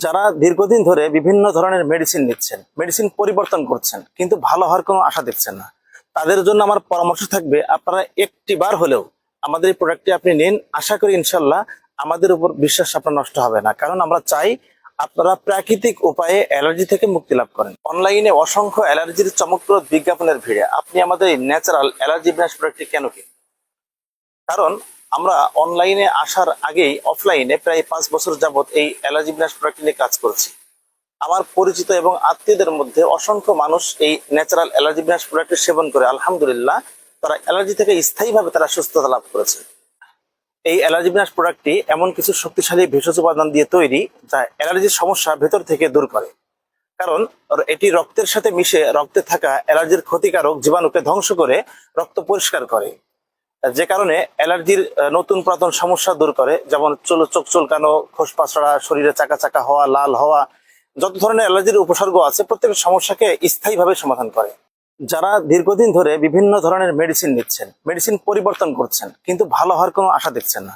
যারা দীর্ঘদিন ধরে বিভিন্ন ধরনের মেডিসিন নিচ্ছেন, মেডিসিন পরিবর্তন করছেন, কিন্তু ভালো হওয়ার কোনো আশা দেখছেন না, তাদের জন্য আমার পরামর্শ থাকবে আপনারা একটি বার হলেও আমাদের এই প্রোডাক্টটি আপনি নিন। আশা করি ইনশাল্লাহ আমাদের উপর বিশ্বাস আপনার নষ্ট হবে না, কারণ আমরা চাই আপনারা প্রাকৃতিক উপায়ে অ্যালার্জি থেকে মুক্তি লাভ করেন। অনলাইনে অসংখ্য অ্যালার্জির চমকপ্রদ বিজ্ঞাপনের ভিড়ে আপনি আমাদের এই ন্যাচারাল অ্যালার্জি বিনাশ প্রোডাক্টটি কেন কিনবেন? কারণ আমরা অনলাইনে আসার আগেই অফলাইনে প্রায় 5 বছর যাবত এই অ্যালার্জি বিনাশ প্রোডাক্ট নিয়ে কাজ করছি। আমার পরিচিত এবং আত্মীয়দের মধ্যে অসংখ্য মানুষ এই ন্যাচারাল অ্যালার্জি বিনাশ প্রোডাক্টের সেবন করে আলহামদুলিল্লাহ তারা অ্যালার্জি থেকে স্থায়ীভাবে তারা সুস্থতা লাভ করেছে। এই অ্যালার্জি বিনাশ প্রোডাক্টটি এমন কিছু শক্তিশালী ভেষজ উপাদান দিয়ে তৈরি যা অ্যালার্জির সমস্যা ভেতর থেকে দূর করে। কারণ এটি রক্তের সাথে মিশে রক্তে থাকা অ্যালার্জির ক্ষতিকারক জীবাণুকে ধ্বংস করে রক্ত পরিষ্কার করে, যে কারণে অ্যালার্জির নতুন পুরাতন সমস্যা দূর করে, যেমন চোখ চুলকানো, খোসপাছড়া, শরীরে চাকা চাকা হওয়া, লাল হওয়া, যত ধরনের অ্যালার্জির উপসর্গ আছে প্রত্যেকটা সমস্যাকে স্থায়ীভাবে সমাধান করে। যারা দীর্ঘদিন ধরে বিভিন্ন ধরনের মেডিসিন নিচ্ছেন, মেডিসিন পরিবর্তন করছেন, কিন্তু ভালো হওয়ার কোনো আশা দেখছেন না,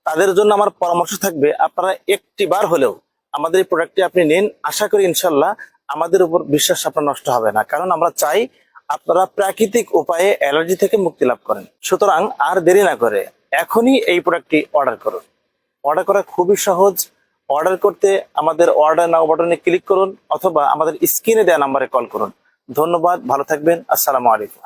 তাদের জন্য আমার পরামর্শ থাকবে আপনারা একটি বার হলেও আমাদের এই প্রোডাক্টটি আপনি নিন। আশা করি ইনশাল্লাহ আমাদের উপর বিশ্বাস আপনার নষ্ট হবে না, কারণ আমরা চাই আপনারা প্রাকৃতিক উপায়ে অ্যালার্জি থেকে মুক্তি লাভ করেন। সুতরাং আর দেরি না করে এখনই এই প্রোডাক্টটি অর্ডার করুন। অর্ডার করা খুবই সহজ। অর্ডার করতে আমাদের অর্ডার নাও বাটনে ক্লিক করুন অথবা আমাদের স্ক্রিনে দেওয়া নাম্বারে কল করুন। ধন্যবাদ, ভালো থাকবেন। আসসালামু আলাইকুম।